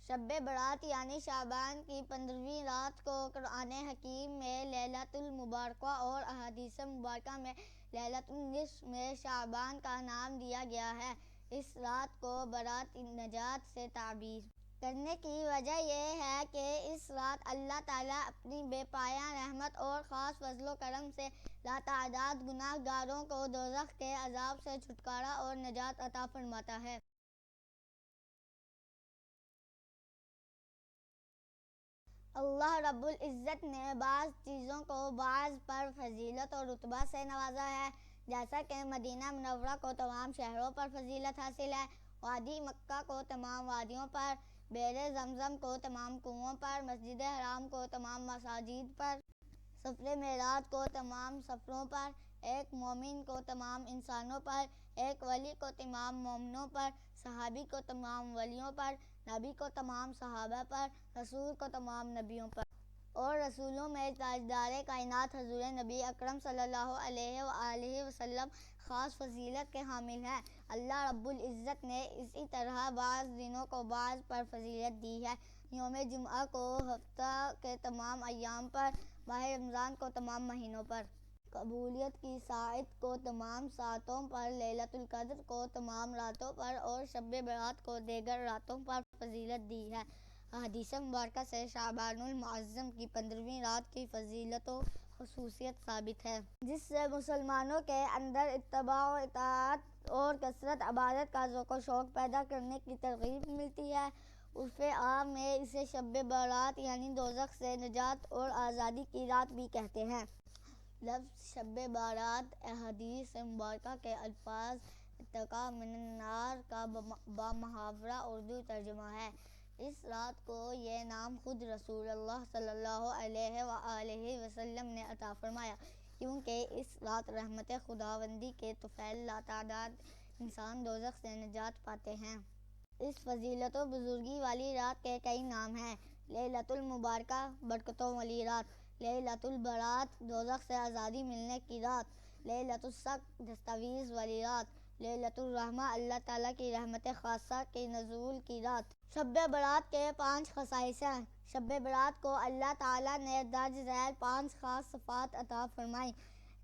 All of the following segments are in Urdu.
شب برات یعنی شعبان کی 15ویں رات کو قرآن حکیم میں لیلۃ المبارکہ اور احادیث مبارکہ میں لیلۃ النصف میں شعبان کا نام دیا گیا ہے۔ اس رات کو برات نجات سے تعبیر کرنے کی وجہ یہ ہے کہ اس رات اللہ تعالیٰ اپنی بے پایہ رحمت اور خاص فضل و کرم سے لاتعداد گناہ گاروں کو دوزخ کے عذاب سے چھٹکارا اور نجات عطا فرماتا ہے۔ اللہ رب العزت نے بعض چیزوں کو بعض پر فضیلت اور رتبہ سے نوازا ہے، جیسا کہ مدینہ منورہ کو تمام شہروں پر فضیلت حاصل ہے، وادی مکہ کو تمام وادیوں پر، بئر زمزم کو تمام کنووں پر، مسجد حرام کو تمام مساجد پر، سفر معراج کو تمام سفروں پر، ایک مومن کو تمام انسانوں پر، ایک ولی کو تمام مومنوں پر، صحابی کو تمام ولیوں پر، نبی کو تمام صحابہ پر، رسول کو تمام نبیوں پر، اور رسولوں میں تاجدار کائنات حضور نبی اکرم صلی اللہ علیہ وآلہ وسلم خاص فضیلت کے حامل ہیں۔ اللہ رب العزت نے اسی طرح بعض دنوں کو بعض پر فضیلت دی ہے۔ یوم جمعہ کو ہفتہ کے تمام ایام پر، ماہ رمضان کو تمام مہینوں پر، قبولیت کی ساعت کو تمام ساعتوں پر، لیلۃ القدر کو تمام راتوں پر اور شب برات کو دیگر راتوں پر فضیلت دی ہے۔ احادیث مبارکہ سے شعبان المعظم کی 15ویں رات کی فضیلت و خصوصیت ثابت ہے، جس سے مسلمانوں کے اندر اتباع و اطاعت اور کثرت عبادت کا ذوق و شوق پیدا کرنے کی ترغیب ملتی ہے۔ عرف عام میں اسے شب برات یعنی دوزخ سے نجات اور آزادی کی رات بھی کہتے ہیں۔ لفظ شب برات احادیث مبارکہ کے الفاظ اتقا من النار کا بامحاورہ اردو ترجمہ ہے۔ اس رات کو یہ نام خود رسول اللہ صلی اللہ علیہ وآلہ وسلم نے عطا فرمایا، کیونکہ اس رات رحمت خداوندی کے طفیل لاتعداد انسان دوزخ سے نجات پاتے ہیں۔ اس فضیلت و بزرگی والی رات کے کئی نام ہیں: لیلۃ المبارکہ برکتوں والی رات، لیلۃ البرات دوزخ سے آزادی ملنے کی رات، لیلۃ الصق دستاویز والی رات، لیلۃ الرحمہ اللہ تعالیٰ کی رحمت خاصہ کے نزول کی رات۔ شب برات کے 5 خصائص ہیں۔ شب برات کو اللہ تعالیٰ نے درج ذیل 5 خاص صفات عطا فرمائیں،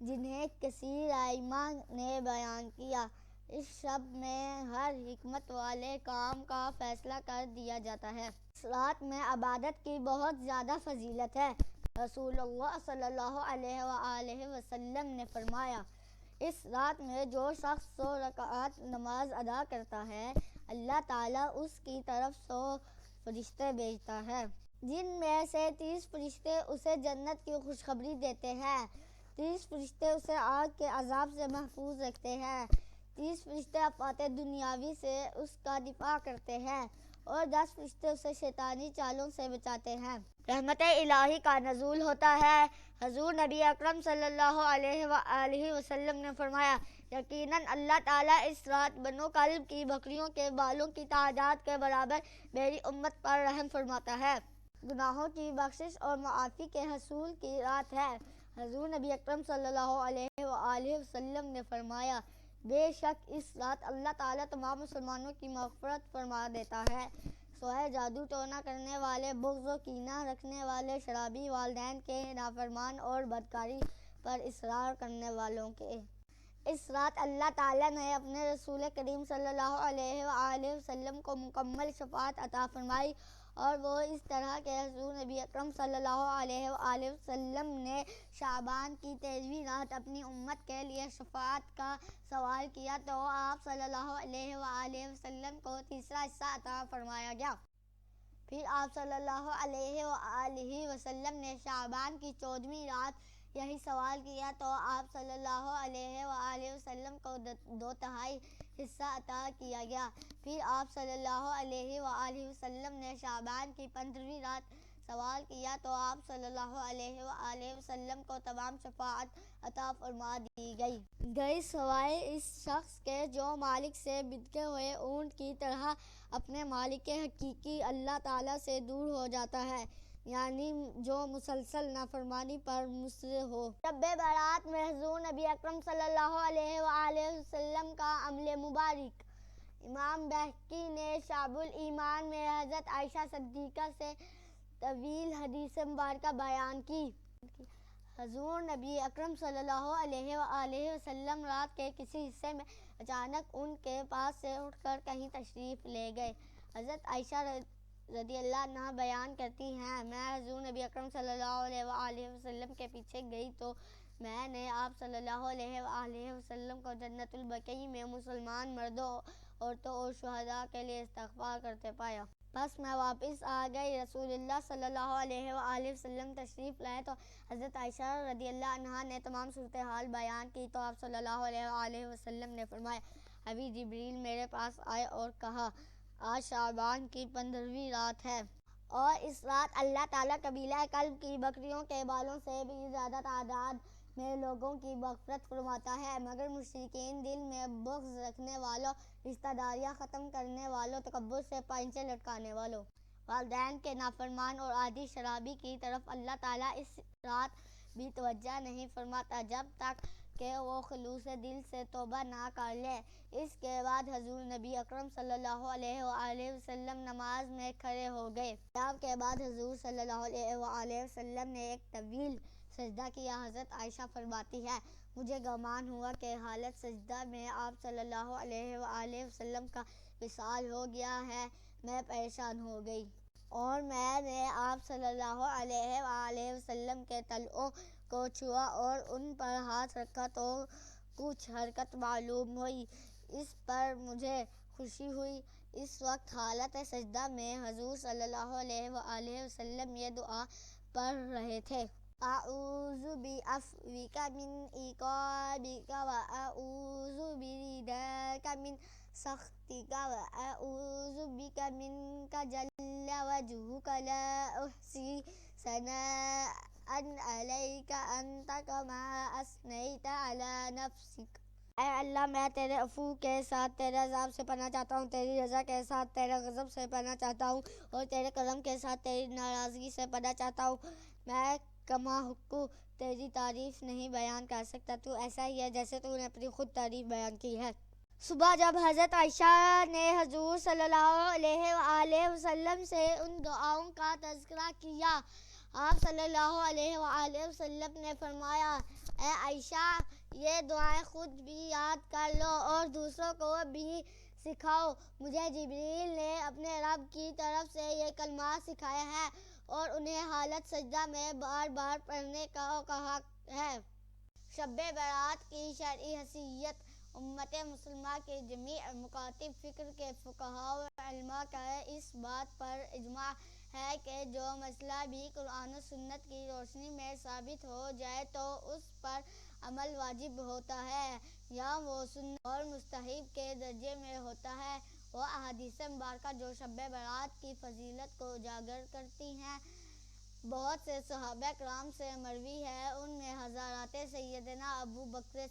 جنہیں کثیر ائمہ نے بیان کیا۔ اس شب میں ہر حکمت والے کام کا فیصلہ کر دیا جاتا ہے۔ اس رات میں عبادت کی بہت زیادہ فضیلت ہے۔ رسول اللہ صلی اللہ علیہ وآلہ وسلم نے فرمایا، اس رات میں جو شخص 100 رکعت نماز ادا کرتا ہے، اللہ تعالیٰ اس کی طرف 100 فرشتے بھیجتا ہے، جن میں سے 30 فرشتے اسے جنت کی خوشخبری دیتے ہیں، 30 فرشتے اسے آگ کے عذاب سے محفوظ رکھتے ہیں، 30 فرشتے آفات دنیاوی سے اس کا دفاع کرتے ہیں، اور 10 فرشتے اسے شیطانی چالوں سے بچاتے ہیں۔ رحمت الہی کا نزول ہوتا ہے۔ حضور نبی اکرم صلی اللہ علیہ وآلہ وسلم نے فرمایا، یقیناً اللہ تعالیٰ اس رات بنو کلب کی بکریوں کے بالوں کی تعداد کے برابر میری امت پر رحم فرماتا ہے۔ گناہوں کی بخشش اور معافی کے حصول کی رات ہے۔ حضور نبی اکرم صلی اللہ علیہ وآلہ وسلم نے فرمایا، بے شک اس رات اللہ تعالیٰ تمام مسلمانوں کی مغفرت فرما دیتا ہے، سوائے جادو ٹونا کرنے والے، بغض و کینہ رکھنے والے، شرابی، والدین کے نافرمان اور بدکاری پر اصرار کرنے والوں کے۔ اس رات اللہ تعالیٰ نے اپنے رسول کریم صلی اللہ علیہ وآلہ وسلم کو مکمل شفاعت عطا فرمائی، اور وہ اس طرح کہ حضور نبی اکرم صلی اللہ علیہ وآلہ وسلم نے شعبان کی 13ویں رات اپنی امت کے لیے شفاعت کا سوال کیا تو آپ صلی اللہ علیہ وآلہ وسلم کو تیسرا حصہ عطا فرمایا گیا۔ پھر آپ صلی اللہ علیہ وآلہ وسلم نے شعبان کی 14ویں رات یہی سوال کیا تو آپ صلی اللہ علیہ وآلہ وسلم کو 2/3 حصہ عطا کیا گیا۔ پھر آپ صلی اللہ علیہ وآلہ وسلم نے شعبان کی 15ویں رات سوال کیا تو آپ صلی اللہ علیہ وآلہ وسلم کو تمام شفاعت عطا فرما دی گئی سوائے اس شخص کے جو مالک سے بدکے ہوئے اونٹ کی طرح اپنے مالک حقیقی اللہ تعالیٰ سے دور ہو جاتا ہے، یعنی جو مسلسل نافرمانی پر مصر ہو۔ شب برات میں حضور نبی اکرم صلی اللہ علیہ وآلہ وسلم کا عمل مبارک، امام بہقی نے شعب الایمان میں حضرت عائشہ صدیقہ سے طویل حدیث مبارکہ بیان کی۔ حضور نبی اکرم صلی اللہ علیہ وآلہ وسلم رات کے کسی حصے میں اچانک ان کے پاس سے اٹھ کر کہیں تشریف لے گئے۔ حضرت عائشہ رضی اللہ عنہا بیان کرتی ہیں، میں حضور نبی اکرم صلی اللہ علیہ وآلہ وسلم کے پیچھے گئی تو میں نے آپ صلی اللہ علیہ وآلہ وسلم کو جنت البقیع میں مسلمان مردوں، عورتوں اور شہداء کے لیے استغفار کرتے پایا۔ بس میں واپس آ گئی۔ رسول اللہ صلی اللہ علیہ وآلہ وسلم تشریف لائے تو حضرت عائشہ رضی اللہ عنہا نے تمام صورتحال بیان کی تو آپ صلی اللہ علیہ وآلہ وسلم نے فرمایا، ابھی جبریل میرے پاس آئے اور کہا، آج شعبان کی 15ویں رات ہے اور اس رات اللہ تعالیٰ قبیلہ کلب کی بکریوں کے بالوں سے بھی زیادہ تعداد میں لوگوں کی مغفرت فرماتا ہے، مگر مشرکین، دل میں بغض رکھنے والوں، رشتہ داریاں ختم کرنے والوں، تکبر سے پائنچے لٹکانے والوں، والدین کے نافرمان اور عادی شرابی کی طرف اللہ تعالیٰ اس رات بھی توجہ نہیں فرماتا جب تک کہ وہ خلوص دل سے توبہ نہ کر لے۔ اس کے بعد حضور نبی اکرم صلی اللہ علیہ وآلہ وسلم نماز میں کھڑے ہو گئے۔ قیام کے بعد حضور صلی اللہ علیہ وآلہ وسلم نے ایک طویل سجدہ کیا۔ حضرت عائشہ فرماتی ہے، مجھے گمان ہوا کہ حالت سجدہ میں آپ صلی اللہ علیہ وآلہ وسلم کا وصال ہو گیا ہے۔ میں پریشان ہو گئی اور میں نے آپ صلی اللہ علیہ وآلہ وسلم کے تلوؤں کو چھوا اور ان پر ہاتھ رکھا تو کچھ حرکت معلوم ہوئی، اس پر مجھے خوشی ہوئی۔ اس وقت حالت سجدہ میں حضور صلی اللہ علیہ وآلہ وسلم یہ دعا پڑھ رہے تھے، اعوذ بعفوک من عقابک واعوذ برضاک من سخطک واعوذ بک منک جل وجہک لا احصی ثناء علیک انت کما اثنیت علی نفسک۔ اے اللہ، میں تیرے عفو کے ساتھ تیرے عذاب سے پناہ چاہتا ہوں، تیری رضا کے ساتھ تیرے غضب سے پناہ چاہتا ہوں اور تیرے کرم کے ساتھ تیری ناراضگی سے پناہ چاہتا ہوں۔ میں کما حقہ تیری تعریف نہیں بیان کر سکتا، تو ایسا ہی ہے جیسے تو نے اپنی خود تعریف بیان کی ہے۔ صبح جب حضرت عائشہ نے حضور صلی اللہ علیہ وآلہ وسلم سے ان دعاؤں کا تذکرہ کیا، آپ صلی اللہ علیہ وآلہ وسلم نے فرمایا، اے عائشہ، یہ دعائیں خود بھی یاد کر لو اور دوسروں کو بھی سکھاؤ۔ مجھے جبریل نے اپنے رب کی طرف سے یہ کلمات سکھائے ہیں اور انہیں حالت سجدہ میں بار بار پڑھنے کا کہا ہے۔ شب برات کی شرعی حیثیت۔ امت مسلمہ کے جمیع مکاتب فکر کے فقہاء و علماء کا اس بات پر اجماع ہے کہ جو مسئلہ بھی قرآن و سنت کی روشنی میں ثابت ہو جائے تو اس پر عمل واجب ہوتا ہے یا وہ سنت اور مستحب کے درجے میں ہوتا ہے۔ وہ احادیث مبارکہ جو شب برات کی فضیلت کو اجاگر کرتی ہیں، بہت سے صحابہ کرام سے مروی ہے۔ ان میں حضرات سیدنا ابو بکر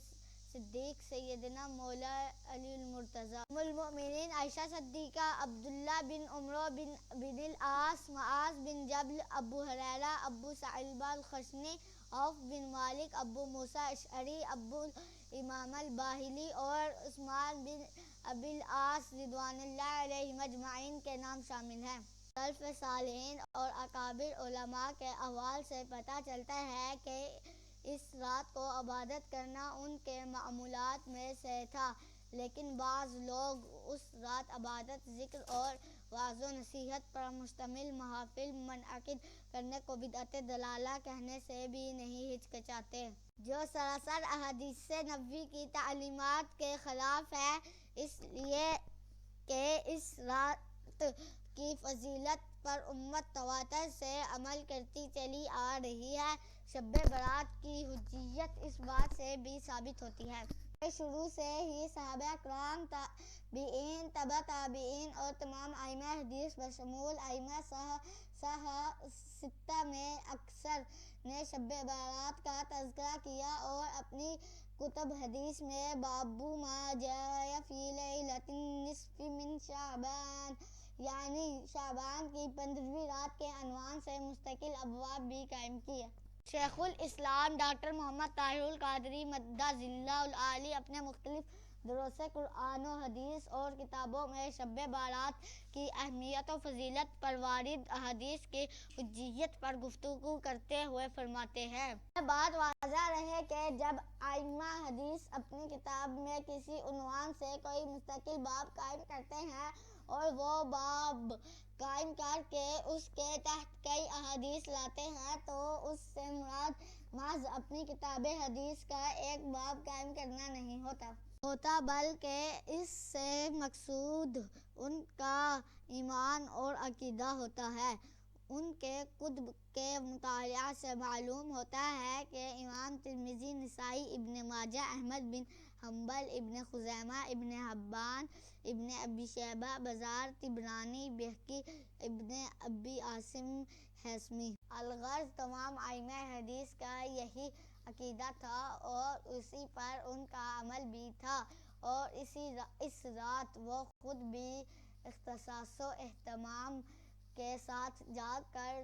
صدیق، سیدنا مولا علی المرتضیٰ، ام المؤمنین عائشہ صدیقہ، عبداللہ بن عمرو بن العاص، معاذ بن جبل، ابو ہریرہ، ابو ثعلبہ الخشنی، عوف بن مالک، ابو موسیٰ اشعری، ابو امامہ الباہلی اور عثمان بن ابی العاص رضوان اللہ علیہم اجمعین کے نام شامل ہیں۔ سلف صالحین اور اکابر علماء کے احوال سے پتہ چلتا ہے کہ اس رات کو عبادت کرنا ان کے معمولات میں سے تھا، لیکن بعض لوگ اس رات عبادت، ذکر اور وعظ و نصیحت پر مشتمل محافل منعقد کرنے کو بدعت ضلالہ کہنے سے بھی نہیں ہچکچاتے، جو سراسر احادیث نبوی کی تعلیمات کے خلاف ہے، اس لیے کہ اس رات کی فضیلت پر امت تواتر سے عمل کرتی چلی آ رہی ہے۔ شب برات کی حجیت اس بات سے بھی ثابت ہوتی ہے کہ شروع سے ہی صحابہ کرام، تابعین، تبع تابعین اور تمام ائمہ حدیث بشمول ائمہ صحابہ ستہ میں اکثر نے شب برات کا تذکرہ کیا اور اپنی کتب حدیث میں بابُ ما جاء فی لیلۃ النصف من شعبان، یعنی شعبان کی 15ویں رات کے عنوان سے مستقل ابواب بھی قائم کیے۔ شیخ الاسلام ڈاکٹر محمد طاہر القادری مدد ظلہ العالی اپنے مختلف دروس قرآن و حدیث اور کتابوں میں شب بارات کی اہمیت و فضیلت پر وارد احادیث کی حجیت پر گفتگو کرتے ہوئے فرماتے ہیں۔ یہ بات واضح رہے کہ جب ائمہ حدیث اپنی کتاب میں کسی عنوان سے کوئی مستقل باب قائم کرتے ہیں اور وہ باب قائم کر کے اس کے تحت کئی احادیث لاتے ہیں تو اس سے مراد محض اپنی کتاب حدیث کا ایک باب قائم کرنا نہیں ہوتا بلکہ اس سے مقصود ان کا ایمان اور عقیدہ ہوتا ہے۔ ان کے کتب کے مطالعہ سے معلوم ہوتا ہے کہ امام ترمذی، نسائی، ابن ماجہ، احمد بن حنبل، ابن خزیمہ، ابن حبان، ابن ابی شیبہ، بزار، طبرانی، بہقی، ابن ابی عاصم، ہیثمی۔ الغرض تمام ائمہ حدیث کا یہی عقیدہ تھا اور اسی پر ان کا عمل بھی تھا اور اس رات وہ خود بھی اختصاص و اہتمام کے ساتھ جاگ کر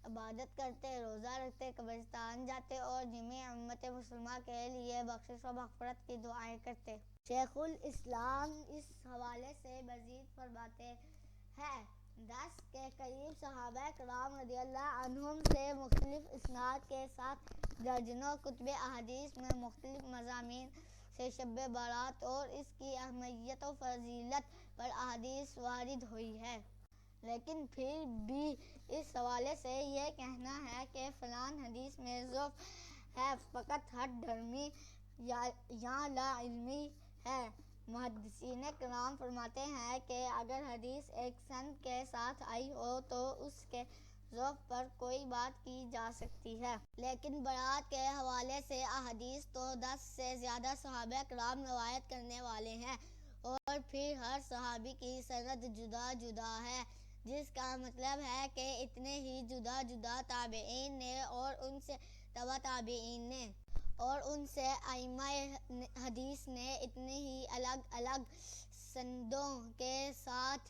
عبادت کرتے، روزہ رکھتے، قبرستان جاتے اور جمعی امت مسلمہ کے لیے بخشش و مغفرت کی دعائیں کرتے۔ شیخ الاسلام اس حوالے سے مزید فرماتے ہیں: 10 کے قریب صحابہ کرام رضی اللہ عنہم سے مختلف اسناد کے ساتھ درجنوں کتب احادیث میں مختلف مضامین سے شب برات اور اس کی اہمیت و فضیلت پر احادیث وارد ہوئی ہیں۔ لیکن پھر بھی اس حوالے سے یہ کہنا ہے کہ فلاں حدیث میں ضعف ہے، فقط ہٹ دھرمی یا لا علمی ہے۔ محدثین کرام فرماتے ہیں کہ اگر حدیث ایک سند کے ساتھ آئی ہو تو اس کے ضعف پر کوئی بات کی جا سکتی ہے۔ لیکن برات کے حوالے سے احادیث تو 10 سے زیادہ صحابہ کرام روایت کرنے والے ہیں اور پھر ہر صحابی کی سند جدا جدا ہے، جس کا مطلب ہے کہ اتنے ہی جدا جدا تابعین نے اور ان سے تبع تابعین نے اور ان سے ائمہ حدیث نے اتنی ہی الگ الگ سندوں کے ساتھ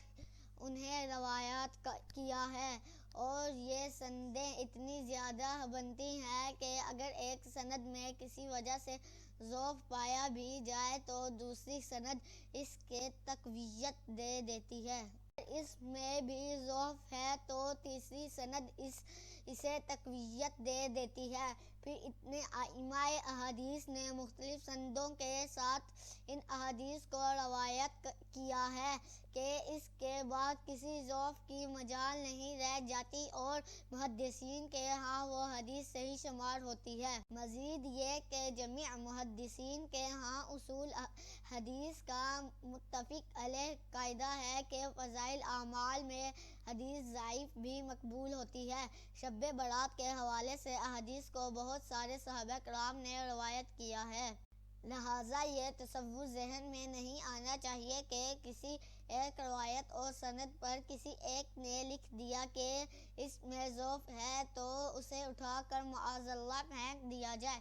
انہیں روایت کیا ہے اور یہ سندیں اتنی زیادہ بنتی ہیں کہ اگر ایک سند میں کسی وجہ سے ضعف پایا بھی جائے تو دوسری سند اس کے تقویت دے دیتی ہے۔ اگر اس میں بھی ضعف ہے تو تیسری سند اسے تقویت دے دیتی ہے۔ پھر اتنے ائمہ احادیث نے مختلف سندوں کے ساتھ ان احادیث کو روایت کیا ہے کہ اس کے بعد کسی ضعف کی مجال نہیں رہ جاتی اور محدثین کے ہاں وہ حدیث صحیح شمار ہوتی ہے۔ مزید یہ کہ جمیع محدثین کے ہاں اصول حدیث کا متفق علیہ قاعدہ ہے کہ فضائل اعمال میں حدیث ضعیف بھی مقبول ہوتی ہے۔ شب برات کے حوالے سے احادیث کو بہت سارے صحابہ کرام نے روایت کیا ہے۔ لہٰذا یہ تصور ذہن میں نہیں آنا چاہیے کہ کسی ایک روایت اور سند پر کسی ایک نے لکھ دیا کہ اس میں ضعف ہے تو اسے اٹھا کر معاذ اللہ پھینک دیا جائے۔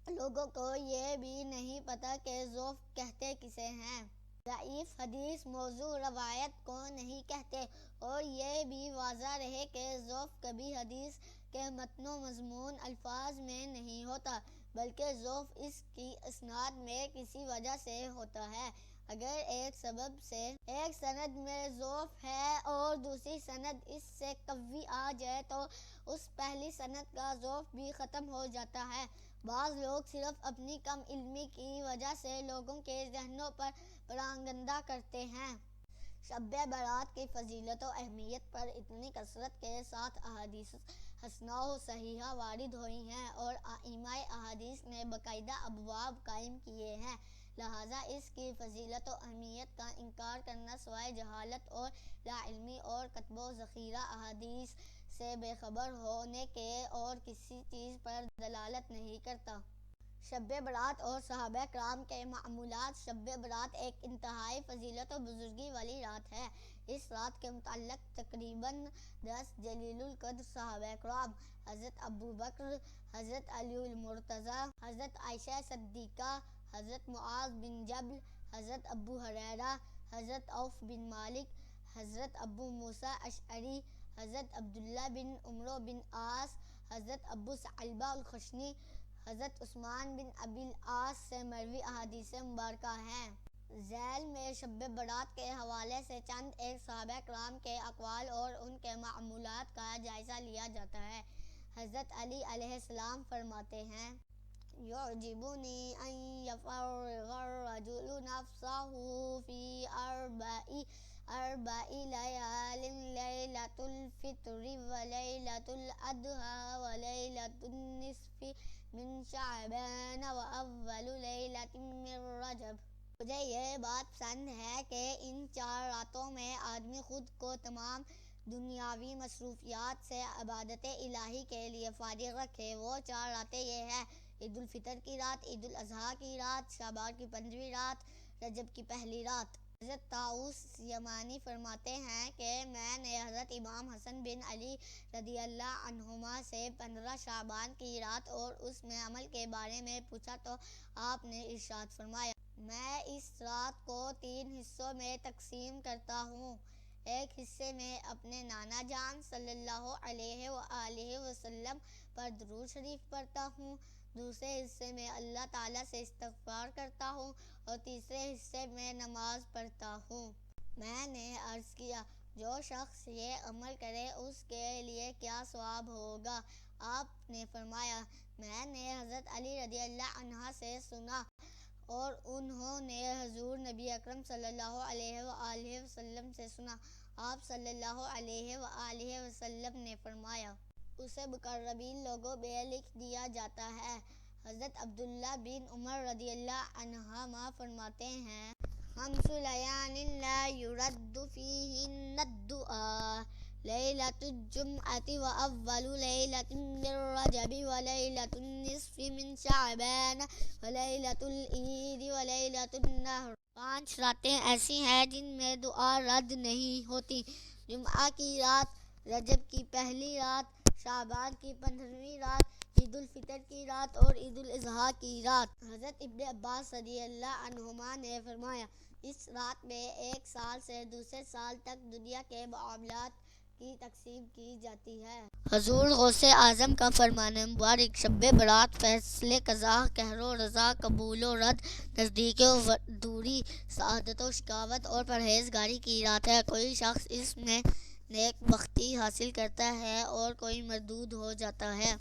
لوگوں کو یہ بھی نہیں پتہ کہ ضعف کہتے کسے ہیں۔ ضعیف حدیث موضوع روایت کو نہیں کہتے اور یہ بھی واضح رہے کہ ضعف کبھی حدیث کے متن و مضمون الفاظ میں نہیں ہوتا بلکہ ضعف اس کی اسناد میں کسی وجہ سے ہوتا ہے۔ اگر ایک سبب سے ایک سند میں ضعف ہے اور دوسری سند اس سے قوی آ جائے تو اس پہلی سند کا ضعف بھی ختم ہو جاتا ہے۔ بعض لوگ صرف اپنی کم علمی کی وجہ سے لوگوں کے ذہنوں پر پراگندہ کرتے ہیں۔ شب برات کی فضیلت و اہمیت پر اتنی کثرت کے ساتھ احادیث حسنہ و صحیحہ وارد ہوئی ہیں اور ائمہ احادیث نے باقاعدہ ابواب قائم کیے ہیں، لہٰذا اس کی فضیلت و اہمیت کا انکار کرنا سوائے جہالت اور لا علمی اور کتب و ذخیرہ احادیث سے بے خبر ہونے کے اور کسی چیز پر دلالت نہیں کرتا۔ شب برات اور صحابہ کرام کے معمولات: شب برات ایک انتہائی فضیلت و بزرگی والی رات ہے۔ اس رات کے متعلق تقریباً 10 جلیل القدر صحابہ کرام، حضرت ابوبکر، حضرت علی المرتضیٰ، حضرت عائشہ صدیقہ، حضرت معاذ بن جبل، حضرت ابو ہریرہ، حضرت عوف بن مالک، حضرت ابو موسیٰ اشعری، حضرت عبداللہ بن عمرو بن عاص، حضرت ابو ثعلبہ الخشنی، حضرت عثمان بن ابی العاص سے مروی احادیث مبارکہ ہیں۔ ذیل میں شب برات کے حوالے سے چند ایک صحابہ کرام کے اقوال اور ان کے معمولات کا جائزہ لیا جاتا ہے۔ حضرت علی علیہ السلام فرماتے ہیں: یعجبنی ان یفرغ الرجل نفسہ فی اربع لیال، لیلۃ الفطر ولیلۃ الاضحیٰ ولیلۃ النصف من شعبان واول لیلۃ من رجب۔ مجھے یہ بات پسند ہے کہ ان 4 راتوں میں آدمی خود کو تمام دنیاوی مصروفیات سے عبادت الہی کے لیے فارغ رکھے۔ وہ 4 راتیں یہ ہیں: عید الفطر کی رات، عید الاضحیٰ کی رات، شعبان کی 15ویں رات، رجب کی پہلی رات۔ حضرت طاؤس یمانی فرماتے ہیں کہ میں نے حضرت امام حسن بن علی رضی اللہ عنہما سے 15 شعبان کی رات اور اس میں عمل کے بارے میں پوچھا تو آپ نے ارشاد فرمایا: میں اس رات کو 3 حصوں میں تقسیم کرتا ہوں۔ ایک حصے میں اپنے نانا جان صلی اللہ علیہ وآلہ وسلم پر درود شریف پڑھتا ہوں، دوسرے حصے میں اللہ تعالیٰ سے استغفار کرتا ہوں اور تیسرے حصے میں نماز پڑھتا ہوں۔ میں نے عرض کیا: جو شخص یہ عمل کرے اس کے لیے کیا ثواب ہوگا؟ آپ نے فرمایا: میں نے حضرت علی رضی اللہ عنہ سے سنا اور انہوں نے حضور نبی اکرم صلی اللہ علیہ وآلہ وسلم سے سنا۔ آپ صلی اللہ علیہ وآلہ وسلم نے فرمایا: اسے مقربین لوگوں میں لکھ دیا جاتا ہے۔ حضرت عبداللہ بن عمر رضی اللہ عنہما فرماتے ہیں: 5 لیال لا یرد فیہن الدعاء، لیلۃ الجمعۃ واول لیلۃ من رجب ولیلۃ النصف من شعبان ولیلۃ العید ولیلۃ النحر۔ 5 راتیں ایسی ہیں جن میں دعا رد نہیں ہوتی: جمعہ کی رات، رجب کی پہلی رات، شعبان کی 15ویں رات، عید الفطر کی رات اور عید الاضحیٰ کی رات۔ حضرت ابن عباس رضی اللہ عنہما نے فرمایا: اس رات میں ایک سال سے دوسرے سال تک دنیا کے معاملات کی تقسیم کی جاتی ہے۔ حضور غوث اعظم کا فرمان مبارک: شب برات فیصلے قضا، قہر و رضا، قبول و رد، نزدیکی و دوری، سعادت و شقاوت اور پرہیزگاری کی رات ہے۔ کوئی شخص اس میں نیک بختی حاصل کرتا ہے اور کوئی مردود ہو جاتا ہے۔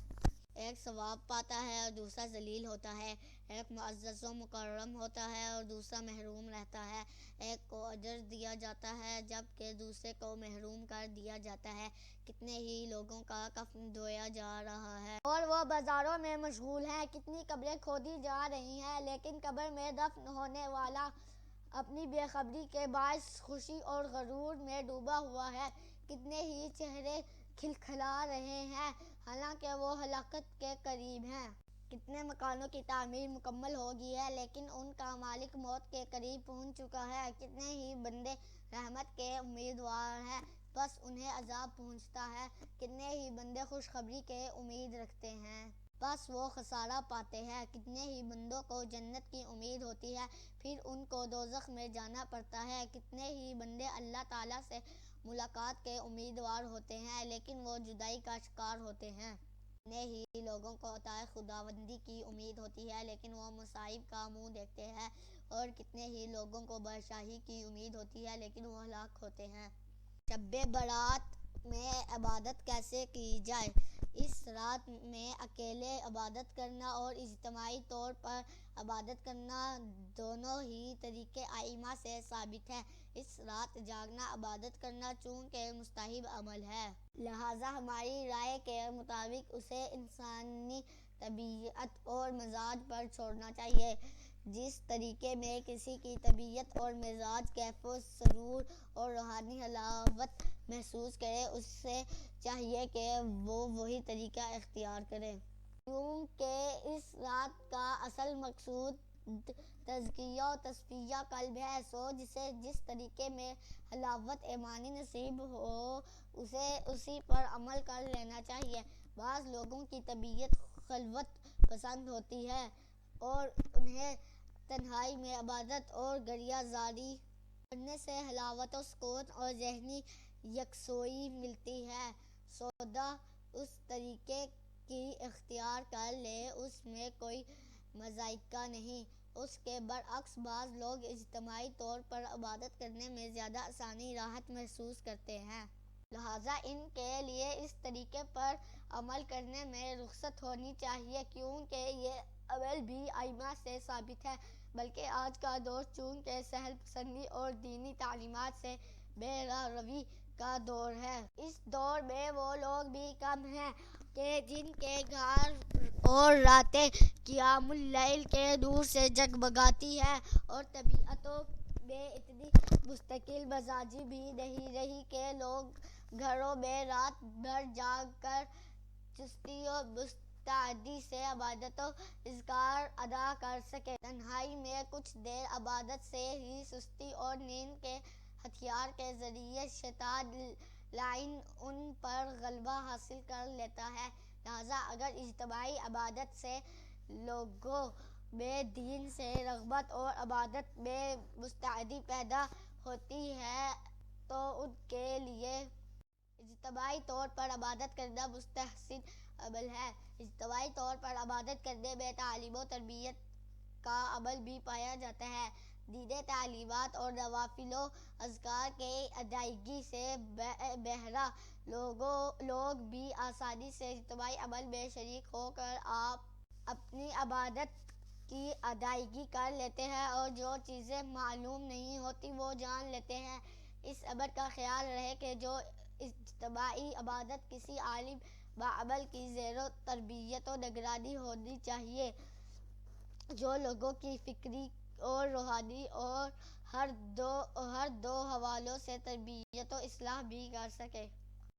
ایک ثواب پاتا ہے اور دوسرا ذلیل ہوتا ہے، ایک معزز و مکرم ہوتا ہے اور دوسرا محروم رہتا ہے۔ ایک کو اجر دیا جاتا ہے جبکہ دوسرے کو محروم کر دیا جاتا ہے۔ کتنے ہی لوگوں کا کفن دھویا جا رہا ہے اور وہ بازاروں میں مشغول ہیں۔ کتنی قبریں کھودی جا رہی ہیں لیکن قبر میں دفن ہونے والا اپنی بے خبری کے باعث خوشی اور غرور میں ڈوبا ہوا ہے۔ کتنے ہی چہرے کھلکھلا رہے ہیں حالانکہ وہ ہلاکت کے قریب ہیں۔ کتنے مکانوں کی تعمیر مکمل ہو گئی ہے لیکن ان کا مالک موت کے قریب پہنچ چکا ہے۔ کتنے ہی بندے رحمت کے امیدوار ہیں بس انہیں عذاب پہنچتا ہے، کتنے ہی بندے خوشخبری کے امید رکھتے ہیں بس وہ خسارہ پاتے ہیں۔ کتنے ہی بندوں کو جنت کی امید ہوتی ہے پھر ان کو دوزخ میں جانا پڑتا ہے۔ کتنے ہی بندے اللہ تعالیٰ سے ملاقات کے امیدوار ہوتے ہیں لیکن وہ جدائی کا شکار ہوتے ہیں۔ کتنے ہی لوگوں کو عطائے خداوندی کی امید ہوتی ہے لیکن وہ مصائب کا منہ دیکھتے ہیں، اور کتنے ہی لوگوں کو بادشاہی کی امید ہوتی ہے لیکن وہ ہلاک ہوتے ہیں۔ شب برات میں عبادت کیسے کی جائے؟ اس رات میں اکیلے عبادت کرنا اور اجتماعی طور پر عبادت کرنا دونوں ہی طریقے ائمہ سے ثابت ہیں۔ اس رات جاگنا عبادت کرنا چونکہ مستحب عمل ہے لہٰذا ہماری رائے کے مطابق اسے انسانی طبیعت اور مزاج پر چھوڑنا چاہیے۔ جس طریقے میں کسی کی طبیعت اور مزاج کیف و سرور اور روحانی حلاوت محسوس کرے اسے چاہیے کہ وہ وہی طریقہ اختیار کرے۔ کیونکہ اس رات کا اصل مقصود تزکیہ و تصفیہ قلب ہے، سو جسے جس طریقے میں حلاوت ایمانی نصیب ہو اسے اسی پر عمل کر لینا چاہیے۔ بعض لوگوں کی طبیعت خلوت پسند ہوتی ہے اور انہیں تنہائی میں عبادت اور گریہ زاری کرنے سے حلاوت و سکون اور ذہنی یکسوئی ملتی ہے۔ سودا اس طریقے کی اختیار کر لے اس میں کوئی مضائقہ نہیں۔ اس کے برعکس بعض لوگ اجتماعی طور پر عبادت کرنے میں زیادہ آسانی راحت محسوس کرتے ہیں، لہٰذا ان کے لیے اس طریقے پر عمل کرنے میں رخصت ہونی چاہیے، کیونکہ یہ عمل بھی ائمہ سے ثابت ہے۔ بلکہ آج کا دور چونکہ سہل پسندی اور دینی تعلیمات سے بہرہ روی کا دور ہے، اس دور میں وہ لوگ بھی کم ہیں کہ جن کے گھر اور راتیں قیام اللیل کے نور سے جگمگاتی ہیں، اور طبیعتوں میں اتنی مستقل مزاجی بھی نہیں رہی کہ لوگ گھروں میں رات بھر جاگ کر چستی و مستعدی سے عبادت و اذکار ادا کر سکیں۔ تنہائی میں کچھ دیر عبادت سے ہی سستی اور نیند کے ہتھیار کے ذریعے شیطان لعین ان پر غلبہ حاصل کر لیتا ہے، لہٰذا اگر اجتماعی عبادت سے لوگوں میں دین سے رغبت اور عبادت میں مستعدی پیدا ہوتی ہے تو ان کے لیے اجتماعی طور پر عبادت کرنا مستحسن عمل ہے۔ اجتماعی طور پر عبادت کرنے میں تعلیم و تربیت کا عمل بھی پایا جاتا ہے۔ دینی تعلیمات اور نوافل و اذکار کی ادائیگی سے بہرہ لوگ بھی آسانی سے اجتماعی عمل میں شریک ہو کر اپنی عبادت کی ادائیگی کر لیتے ہیں، اور جو چیزیں معلوم نہیں ہوتی وہ جان لیتے ہیں۔ اس امر کا خیال رہے کہ جو اجتماعی عبادت کسی عالم باعمل کی زیر و تربیت و نگرانی ہونی چاہیے، جو لوگوں کی فکری اور روحانی اور ہر دو حوالوں سے تربیت و اصلاح بھی کر سکے۔